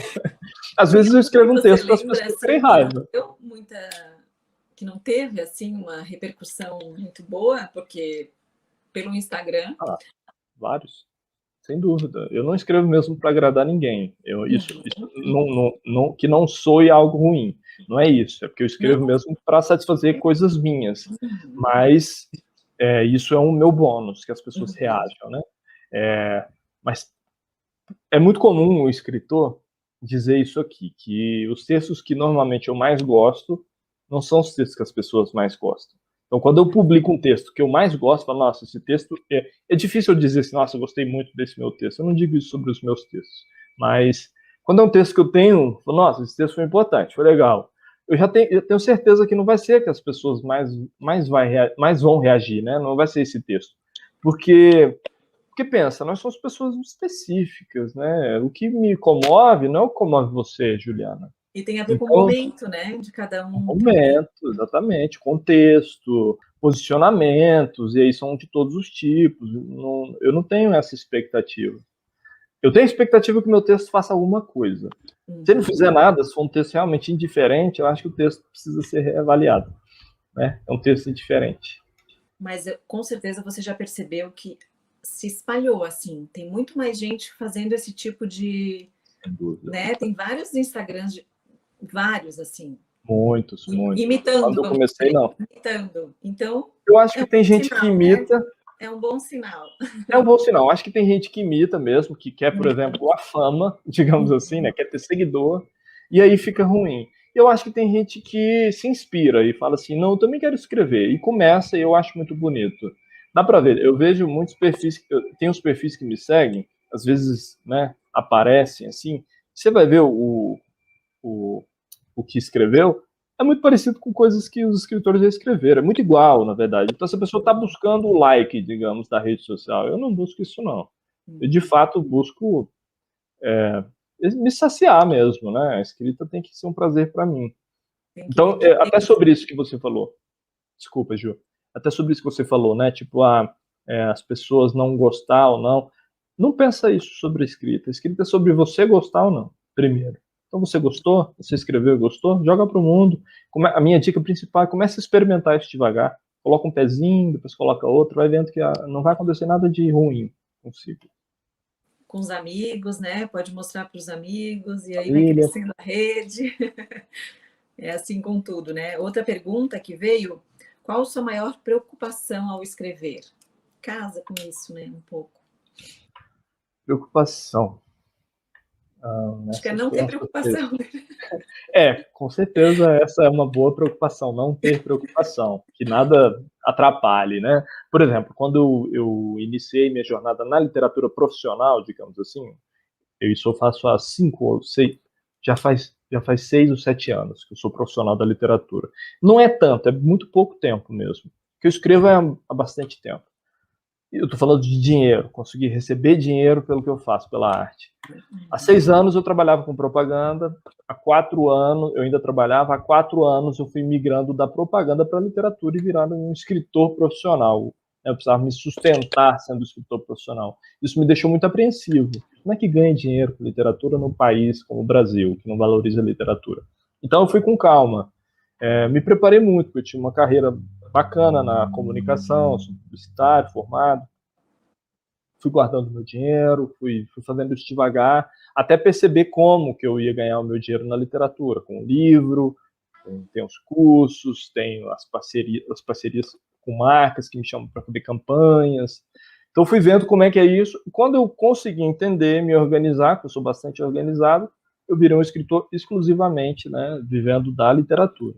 Às vezes eu escrevo um texto para as pessoas assim, terem raiva. Que não teve assim uma repercussão muito boa, porque pelo Instagram. Vários, sem dúvida. Eu não escrevo mesmo para agradar ninguém. Isso que não soe algo ruim. Não é isso. É porque eu escrevo mesmo para satisfazer coisas minhas. Mas isso é um meu bônus, que as pessoas reajam, né? Mas é muito comum o escritor dizer isso aqui, que os textos que normalmente eu mais gosto não são os textos que as pessoas mais gostam. Então, quando eu publico um texto que eu mais gosto, eu falo, nossa, esse texto... É difícil eu dizer assim, nossa, eu gostei muito desse meu texto. Eu não digo isso sobre os meus textos. Mas, quando é um texto que eu tenho, eu falo, nossa, esse texto foi importante, foi legal. Eu tenho certeza que não vai ser que as pessoas mais vão reagir, né? Não vai ser esse texto. Porque pensa, nós somos pessoas específicas, né? O que me comove não é o que comove você, Juliana. E tem a ver com o momento, né? De cada um. Momento, exatamente. Contexto, posicionamentos, e aí são de todos os tipos. Eu não tenho essa expectativa. Eu tenho a expectativa que o meu texto faça alguma coisa. Se ele não fizer nada, se for um texto realmente indiferente, eu acho que o texto precisa ser reavaliado. Né? É um texto indiferente. Mas com certeza você já percebeu que se espalhou, assim. Tem muito mais gente fazendo esse tipo de... Né? Tem vários Instagrams, vários, assim. Muitos. Imitando. Quando eu comecei, não. Imitando. Então, eu acho que tem gente que imita... Né? É um bom sinal. É um bom sinal. Acho que tem gente que imita mesmo, que quer, por exemplo, a fama, digamos assim, né? Quer ter seguidor, e aí fica ruim. Eu acho que tem gente que se inspira e fala assim, não, eu também quero escrever, e começa, e eu acho muito bonito. Dá para ver, eu vejo muitos perfis, tem os perfis que me seguem, às vezes, né, aparecem assim, você vai ver o que escreveu, é muito parecido com coisas que os escritores já escreveram, é muito igual, na verdade. Então, se a pessoa está buscando o like, digamos, da rede social, eu não busco isso, não. Eu, de fato, busco me saciar mesmo, né? A escrita tem que ser um prazer para mim. Então, até sobre isso que você falou, desculpa, Ju, até sobre isso que você falou, né? Tipo, as pessoas não gostar ou não pensa isso sobre a escrita. A escrita é sobre você gostar ou não, primeiro. Então, você gostou? Você escreveu e gostou? Joga para o mundo. A minha dica principal é comece a experimentar isso devagar. Coloca um pezinho, depois coloca outro, vai vendo que não vai acontecer nada de ruim consigo. Com os amigos, né? Pode mostrar para os amigos, e aí vai crescendo a rede. É assim com tudo, né? Outra pergunta que veio, qual a sua maior preocupação ao escrever? Casa com isso, né? Um pouco. Preocupação. Acho que é não ter preocupação. Com certeza essa é uma boa preocupação, não ter preocupação, que nada atrapalhe, né? Por exemplo, quando eu iniciei minha jornada na literatura profissional, digamos assim, isso eu faço há 5 ou 6, já faz 6 ou 7 anos que eu sou profissional da literatura. Não é tanto, é muito pouco tempo mesmo, que eu escrevo há bastante tempo. Eu estou falando de dinheiro, conseguir receber dinheiro pelo que eu faço, pela arte. Há 6 anos eu trabalhava com propaganda, há 4 anos eu ainda trabalhava, há 4 anos eu fui migrando da propaganda para a literatura e virando um escritor profissional. Eu precisava me sustentar sendo escritor profissional. Isso me deixou muito apreensivo. Como é que ganha dinheiro com literatura num país como o Brasil, que não valoriza a literatura? Então eu fui com calma. Me preparei muito, porque eu tinha uma carreira bacana na comunicação, sou publicitário, formado. Fui guardando meu dinheiro, fui fazendo isso devagar, até perceber como que eu ia ganhar o meu dinheiro na literatura, com o livro, tem os cursos, tem as parcerias com marcas que me chamam para fazer campanhas. Então fui vendo como é que é isso, e quando eu consegui entender, me organizar, porque eu sou bastante organizado, eu virei um escritor exclusivamente, né, vivendo da literatura.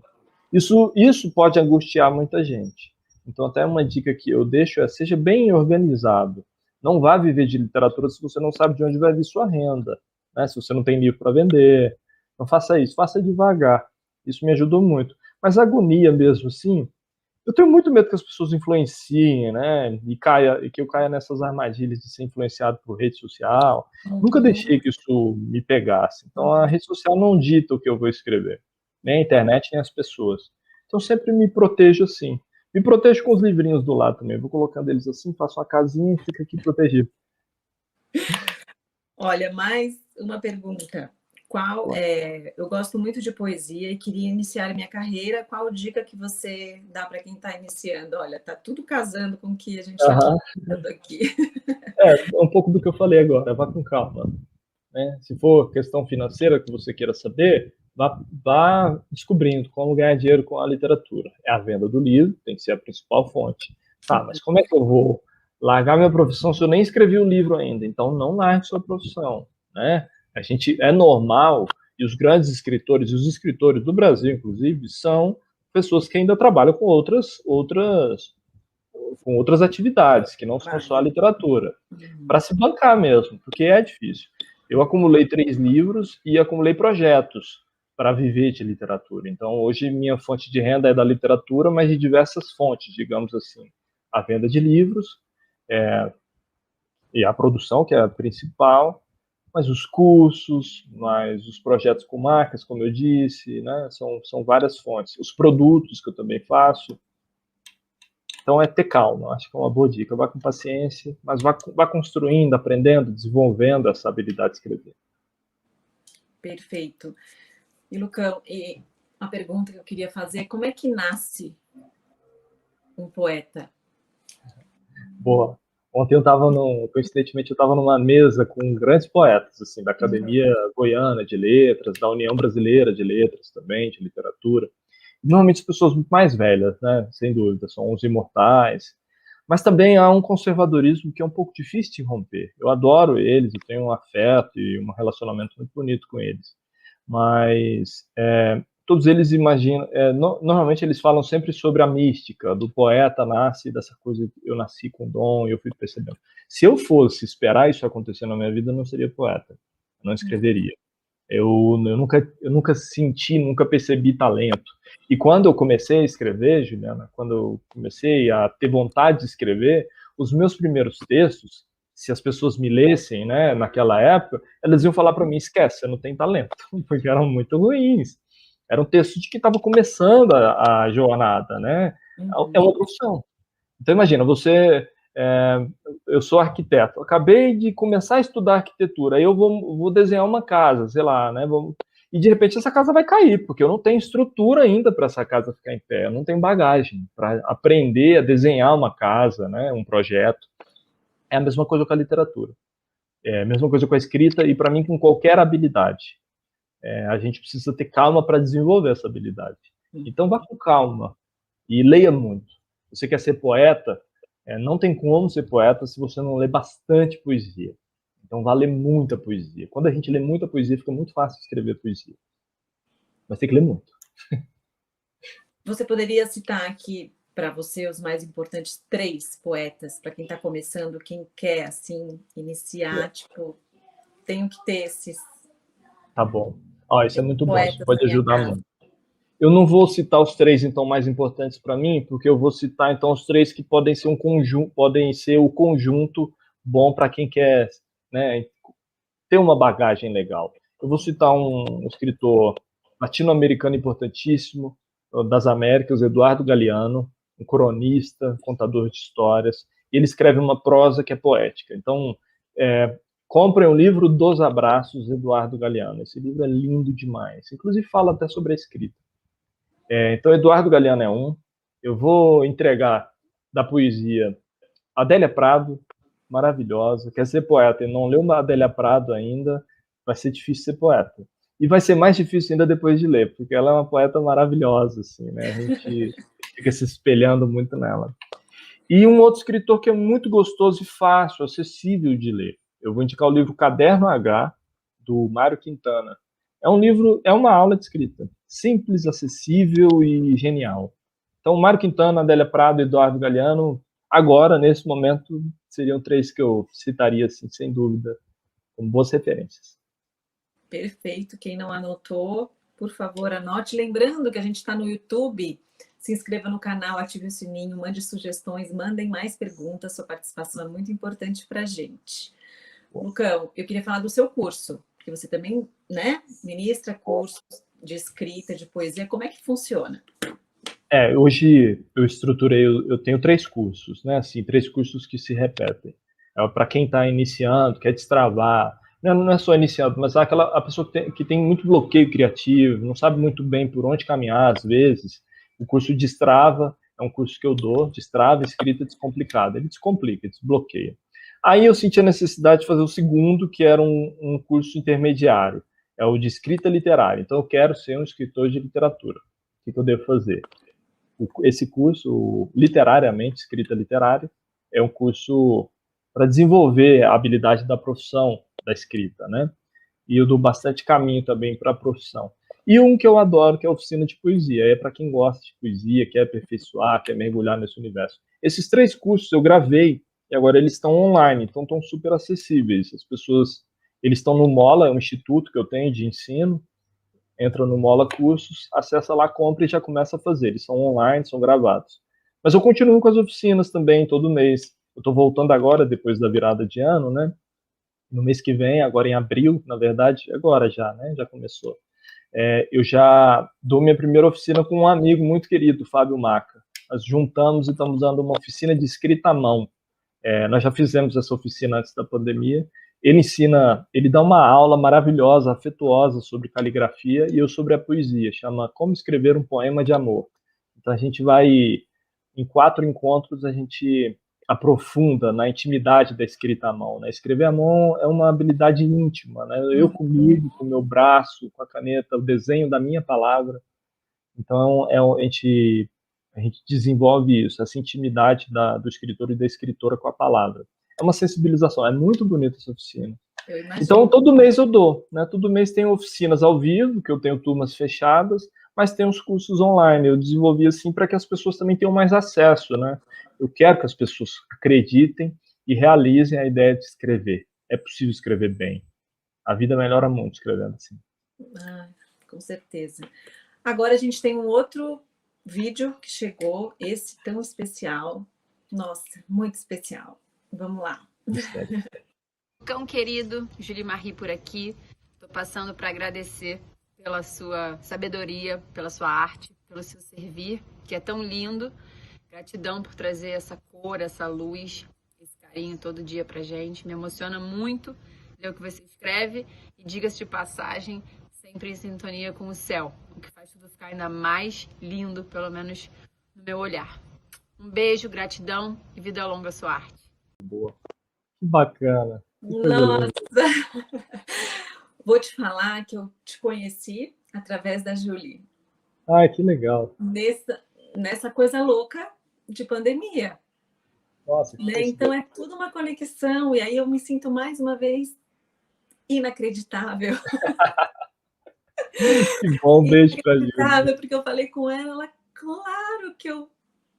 Isso pode angustiar muita gente. Então até uma dica que eu deixo é, seja bem organizado. Não vá viver de literatura se você não sabe de onde vai vir sua renda, né? Se você não tem livro para vender. Não faça isso, faça devagar. Isso me ajudou muito. Mas a agonia mesmo, assim, eu tenho muito medo que as pessoas influenciem, né? E que eu caia nessas armadilhas de ser influenciado por rede social. Nunca deixei que isso me pegasse. Então a rede social não dita o que eu vou escrever. nem a internet, nem as pessoas. Então, sempre me protejo assim. Me protejo com os livrinhos do lado também. Vou colocando eles assim, faço uma casinha e fica aqui protegido. Olha, mais uma pergunta. Eu gosto muito de poesia e queria iniciar minha carreira. Qual dica que você dá para quem está iniciando? Olha, tá tudo casando com o que a gente está Aham. conversando aqui. Um pouco do que eu falei agora, vá com calma. Né? Se for questão financeira que você queira saber, vá descobrindo como ganhar dinheiro com a literatura. É a venda do livro, tem que ser a principal fonte. Tá, mas como é que eu vou largar minha profissão se eu nem escrevi o livro ainda? Então, não largue sua profissão. Né? É normal, e os grandes escritores, e os escritores do Brasil, inclusive, são pessoas que ainda trabalham com outras atividades, que não são só a literatura, para se bancar mesmo, porque é difícil. Eu acumulei 3 livros e acumulei projetos para viver de literatura. Então, hoje, minha fonte de renda é da literatura, mas de diversas fontes, digamos assim. A venda de livros e a produção, que é a principal, mas os cursos, mas os projetos com marcas, como eu disse, né? São várias fontes. Os produtos que eu também faço. Então, é ter calma, acho que é uma boa dica. Vá com paciência, mas vá construindo, aprendendo, desenvolvendo essa habilidade de escrever. Perfeito. E, Lucão, a pergunta que eu queria fazer é como é que nasce um poeta? Boa. Ontem coincidentemente, eu estava numa mesa com grandes poetas, assim, da Academia Goiana de Letras, da União Brasileira de Letras também, de literatura. Normalmente as pessoas muito mais velhas, né? Sem dúvida, são os imortais. Mas também há um conservadorismo que é um pouco difícil de romper. Eu adoro eles, eu tenho um afeto e um relacionamento muito bonito com eles. Mas todos eles imaginam... normalmente eles falam sempre sobre a mística, do poeta nasce dessa coisa, eu nasci com dom e eu fui percebendo. Se eu fosse esperar isso acontecer na minha vida, eu não seria poeta. Eu não escreveria. Eu nunca senti, nunca percebi talento. E quando eu comecei a escrever, Juliana, quando eu comecei a ter vontade de escrever, os meus primeiros textos, se as pessoas me lessem, né, naquela época, elas iam falar para mim, esquece, você não tem talento, porque eram muito ruins. Eram textos de que estava começando a jornada, né? É uma profissão. Então imagina, eu sou arquiteto, acabei de começar a estudar arquitetura, aí eu vou desenhar uma casa, sei lá, né? E de repente essa casa vai cair, porque eu não tenho estrutura ainda para essa casa ficar em pé, eu não tenho bagagem para aprender a desenhar uma casa, né? Um projeto. É a mesma coisa com a literatura, é a mesma coisa com a escrita e para mim com qualquer habilidade. A gente precisa ter calma para desenvolver essa habilidade. Então vá com calma e leia muito. Você quer ser poeta? Não tem como ser poeta se você não lê bastante poesia. Então, vá ler muita poesia. Quando a gente lê muita poesia, fica muito fácil escrever poesia. Mas tem que ler muito. Você poderia citar aqui para você os mais importantes 3 poetas, para quem está começando, quem quer, assim, iniciar, tipo, tenho que ter esses... Tá bom. Isso é muito bom, isso poetas pode na minha ajudar casa. muito. Eu não vou citar os 3, então, mais importantes para mim, porque eu vou citar, então, os 3 que podem ser o conjunto bom para quem quer, né, ter uma bagagem legal. Eu vou citar um escritor latino-americano importantíssimo das Américas, Eduardo Galeano, um cronista, contador de histórias. Ele escreve uma prosa que é poética. Então, comprem o livro Dos Abraços, Eduardo Galeano. Esse livro é lindo demais. Inclusive, fala até sobre a escrita. Então, Eduardo Galeano é um. Eu vou entregar da poesia Adélia Prado, maravilhosa. Quer ser poeta e não leu uma Adélia Prado ainda, vai ser difícil ser poeta. E vai ser mais difícil ainda depois de ler, porque ela é uma poeta maravilhosa, assim, né? A gente fica se espelhando muito nela. E um outro escritor que é muito gostoso e fácil, acessível de ler. Eu vou indicar o livro Caderno H, do Mário Quintana. É uma aula de escrita, simples, acessível e genial. Então, Mário Quintana, Adélia Prado, Eduardo Galeano, agora, nesse momento, seriam 3 que eu citaria, assim, sem dúvida, com boas referências. Perfeito. Quem não anotou, por favor, anote. Lembrando que a gente está no YouTube, se inscreva no canal, ative o sininho, mande sugestões, mandem mais perguntas, sua participação é muito importante para a gente. Lucão, eu queria falar do seu curso, porque você também, né, ministra cursos. de escrita, de poesia, como é que funciona? Hoje eu estruturei, eu tenho 3 cursos, né? Assim, 3 cursos que se repetem. Para quem está iniciando, quer destravar, não é só iniciando, mas a pessoa que tem muito bloqueio criativo, não sabe muito bem por onde caminhar, às vezes. O curso Destrava é um curso que eu dou, Destrava, Escrita Descomplicada. Ele descomplica, desbloqueia. Aí eu senti a necessidade de fazer o segundo, que era um curso intermediário, é o de escrita literária. Então eu quero ser um escritor de literatura. O que eu devo fazer? Esse curso, literariamente, escrita literária, é um curso para desenvolver a habilidade da profissão da escrita, né? E eu dou bastante caminho também para a profissão. E um que eu adoro, que é a oficina de poesia. É para quem gosta de poesia, quer aperfeiçoar, quer mergulhar nesse universo. Esses 3 cursos eu gravei e agora eles estão online, então estão super acessíveis. As pessoas, eles estão no Mola, é um instituto que eu tenho de ensino. Entra no Mola Cursos, acessa lá, compra e já começa a fazer. Eles são online, são gravados. Mas eu continuo com as oficinas também, todo mês. Eu estou voltando agora, depois da virada de ano, né? No mês que vem, agora em abril, na verdade, agora já, né? Já começou. Eu já dou minha primeira oficina com um amigo muito querido, Fábio Maca. Nós juntamos e estamos dando uma oficina de escrita à mão. Nós já fizemos essa oficina antes da pandemia. Ele dá uma aula maravilhosa, afetuosa sobre caligrafia e eu sobre a poesia, chama Como Escrever um Poema de Amor. Então a gente vai, em 4 encontros, a gente aprofunda na intimidade da escrita à mão, né? Escrever à mão é uma habilidade íntima, né? Eu comigo, com o meu braço, com a caneta, o desenho da minha palavra. Então a gente desenvolve isso, essa intimidade do escritor e da escritora com a palavra. É uma sensibilização, é muito bonita essa oficina. Então, todo mês eu dou, né? Todo mês tem oficinas ao vivo, que eu tenho turmas fechadas, mas tem os cursos online. Eu desenvolvi assim para que as pessoas também tenham mais acesso, né? Eu quero que as pessoas acreditem e realizem a ideia de escrever. É possível escrever bem. A vida melhora muito escrevendo assim. Com certeza. Agora a gente tem um outro vídeo que chegou, esse tão especial. Nossa, muito especial. Vamos lá. Cão querido, Julie Marie por aqui. Estou passando para agradecer pela sua sabedoria, pela sua arte, pelo seu servir, que é tão lindo. Gratidão por trazer essa cor, essa luz, esse carinho todo dia pra gente. Me emociona muito ler o que você escreve e, diga-se de passagem, sempre em sintonia com o céu, o que faz tudo ficar ainda mais lindo, pelo menos no meu olhar. Um beijo, gratidão e vida longa à sua arte. Boa. Que bacana. Nossa! Vou te falar que eu te conheci através da Julie. Ai, que legal. Nessa coisa louca de pandemia. Nossa, que Então é tudo uma conexão, e aí eu me sinto mais uma vez inacreditável. Que bom, beijo pra Julie. Porque eu falei com ela, claro que eu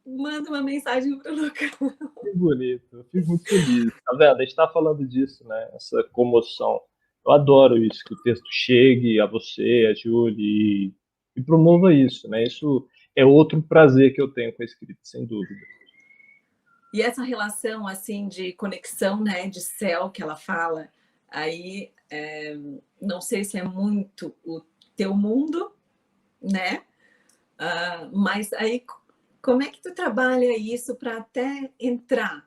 mando uma mensagem para o Lucas. Que bonito, eu fico muito feliz. Tá vendo? A gente tá falando disso, né? Essa comoção. Eu adoro isso, que o texto chegue a você, a Julie, e promova isso, né? Isso é outro prazer que eu tenho com a escrita, sem dúvida. E essa relação, assim, de conexão, né, de céu que ela fala, aí, não sei se é muito o teu mundo, né? Mas aí, como é que tu trabalha isso para até entrar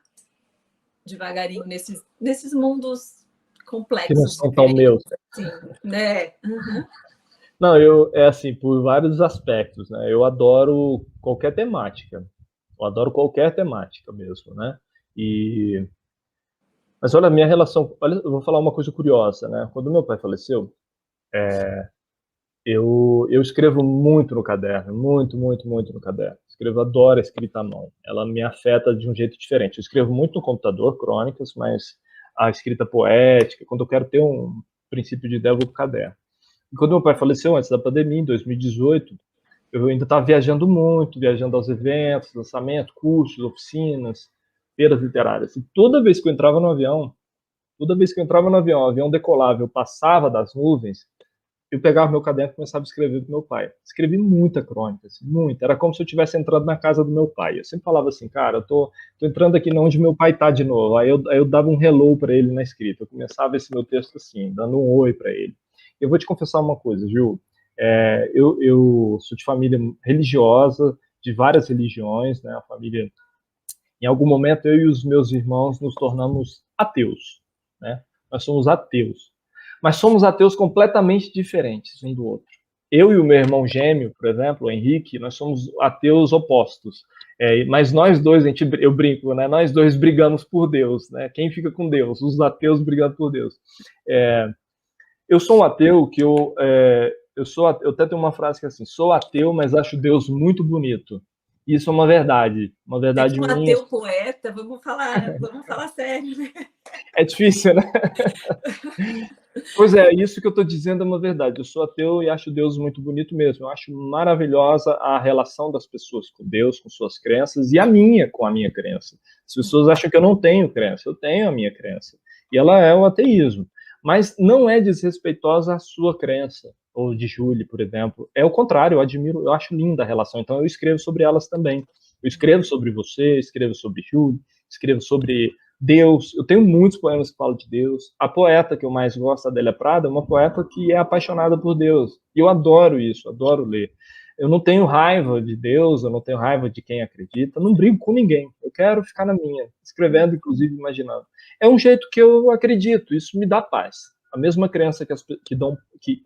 devagarinho nesses mundos complexos? Que não são tão meus. Assim, né? Uhum. Não, é assim, por vários aspectos, né? Eu adoro qualquer temática. Eu adoro qualquer temática mesmo, né? Mas olha, a minha relação... Olha, eu vou falar uma coisa curiosa, né? Quando meu pai faleceu, eu escrevo muito no caderno, muito, muito, muito no caderno. Adoro a escrita à mão. Ela me afeta de um jeito diferente. Eu escrevo muito no computador, crônicas, mas a escrita poética, quando eu quero ter um princípio de ideia, eu vou pro caderno. E quando meu pai faleceu, antes da pandemia, em 2018, eu ainda estava viajando muito, viajando aos eventos, lançamentos, cursos, oficinas, feiras literárias. E toda vez que eu entrava no avião, o avião decolava, eu passava das nuvens, eu pegava meu caderno e começava a escrever do meu pai. Escrevi muita crônica, assim, muita. Era como se eu estivesse entrando na casa do meu pai. Eu sempre falava assim, cara, eu tô entrando aqui onde meu pai tá de novo. Aí eu dava um hello para ele na escrita. Eu começava esse meu texto assim, dando um oi para ele. Eu vou te confessar uma coisa, Gil. Eu sou de família religiosa, de várias religiões, né? A família, em algum momento, eu e os meus irmãos nos tornamos ateus, né? Nós somos ateus. Mas somos ateus completamente diferentes um do outro. Eu e o meu irmão gêmeo, por exemplo, o Henrique, nós somos ateus opostos. Mas nós dois, eu brinco, né? Nós dois brigamos por Deus, né? Quem fica com Deus? Os ateus brigando por Deus. Eu sou um ateu que eu até tenho uma frase que é assim: sou ateu, mas acho Deus muito bonito. Isso é uma verdade É um minha. ateu poeta, vamos falar sério, né? É difícil, né? Pois é, isso que eu estou dizendo é uma verdade. Eu sou ateu e acho Deus muito bonito mesmo. Eu acho maravilhosa a relação das pessoas com Deus, com suas crenças, e a minha com a minha crença. As pessoas acham que eu não tenho crença, eu tenho a minha crença. E ela é o ateísmo. Mas não é desrespeitosa a sua crença, ou de Julie, por exemplo. É o contrário, eu admiro, eu acho linda a relação. Então eu escrevo sobre elas também. Eu escrevo sobre você, escrevo sobre Julie, escrevo sobre Deus. Eu tenho muitos poemas que falam de Deus. A poeta que eu mais gosto, Adélia Prada, é uma poeta que é apaixonada por Deus. E eu adoro isso, adoro ler. Eu não tenho raiva de Deus, eu não tenho raiva de quem acredita, eu não brigo com ninguém. Eu quero ficar na minha, escrevendo, inclusive, imaginando. É um jeito que eu acredito, isso me dá paz. A mesma crença que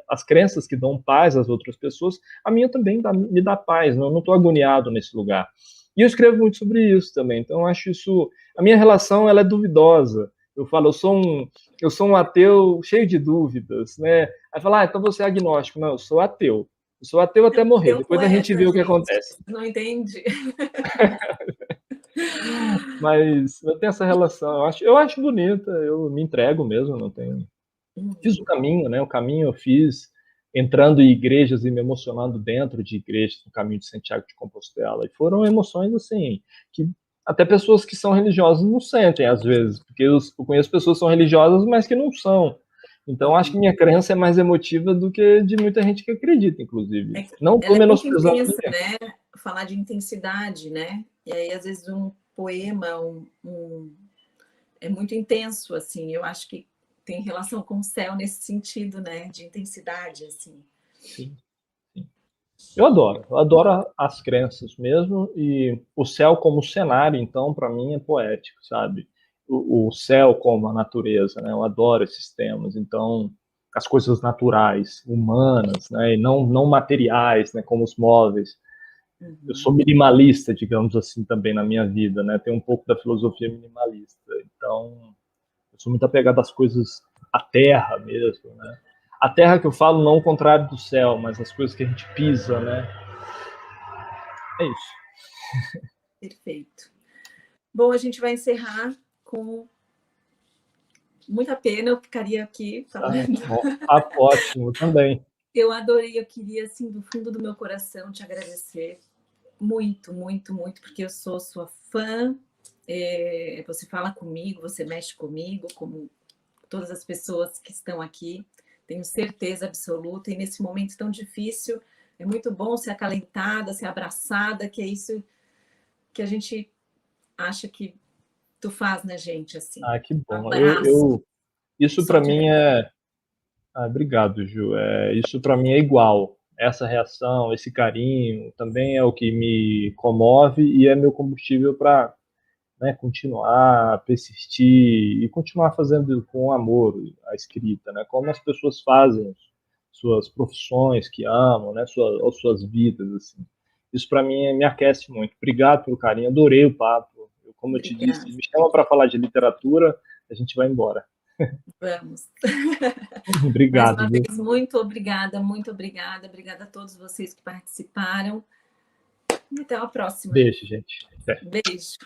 as crenças que dão paz às outras pessoas, a minha também me dá paz, eu não estou agoniado nesse lugar. E eu escrevo muito sobre isso também, então eu acho isso... A minha relação, ela é duvidosa. Eu falo, eu sou um ateu cheio de dúvidas, né? Aí fala, então você é agnóstico. Não, eu sou ateu. Eu sou ateu até morrer, depois a gente vê o que acontece. Não entende. Mas eu tenho essa relação, eu acho bonita, eu me entrego mesmo, não tenho... Fiz o caminho, né? O caminho eu fiz entrando em igrejas e me emocionando dentro de igrejas no caminho de Santiago de Compostela. E foram emoções assim que até pessoas que são religiosas não sentem às vezes, porque eu conheço pessoas que são religiosas, mas que não são. Então acho que minha crença é mais emotiva do que de muita gente que acredita, inclusive. Não estou menosprezando muito intensa, né? Falar de intensidade, né? E aí às vezes um poema é muito intenso, assim. Eu acho que tem relação com o céu nesse sentido, né? De intensidade, assim. Sim, sim. Eu adoro as crenças mesmo, e o céu como cenário, então, para mim é poético, sabe? O céu como a natureza, né? Eu adoro esses temas, então, as coisas naturais, humanas, né? E não materiais, né? Como os móveis. Eu sou minimalista, digamos assim, também na minha vida, né? Tem um pouco da filosofia minimalista, então, eu sou muito apegado às coisas, à terra mesmo, né? A terra que eu falo não o contrário do céu, mas as coisas que a gente pisa, né? É isso. Perfeito. Bom, a gente vai encerrar com muita pena, eu ficaria aqui falando. Ótimo, também. Eu adorei, eu queria, assim, do fundo do meu coração, te agradecer muito, muito, muito, porque eu sou sua fã. Você fala comigo, você mexe comigo, como todas as pessoas que estão aqui, tenho certeza absoluta, e nesse momento tão difícil, é muito bom ser acalentada, ser abraçada, que é isso que a gente acha que tu faz na gente, assim. Que bom. Isso para mim obrigado, Ju. Isso para mim é igual. Essa reação, esse carinho, também é o que me comove e é meu combustível para, né, continuar, persistir e continuar fazendo com amor a escrita, né? Como as pessoas fazem suas profissões que amam, né? Suas vidas, assim. Isso para mim me aquece muito. Obrigado pelo carinho, adorei o papo. Como eu te disse, me chama para falar de literatura, a gente vai embora. Vamos. Obrigado. Mais uma vez, muito obrigada, muito obrigada. Obrigada a todos vocês que participaram. E até a próxima. Beijo, gente. Beijo.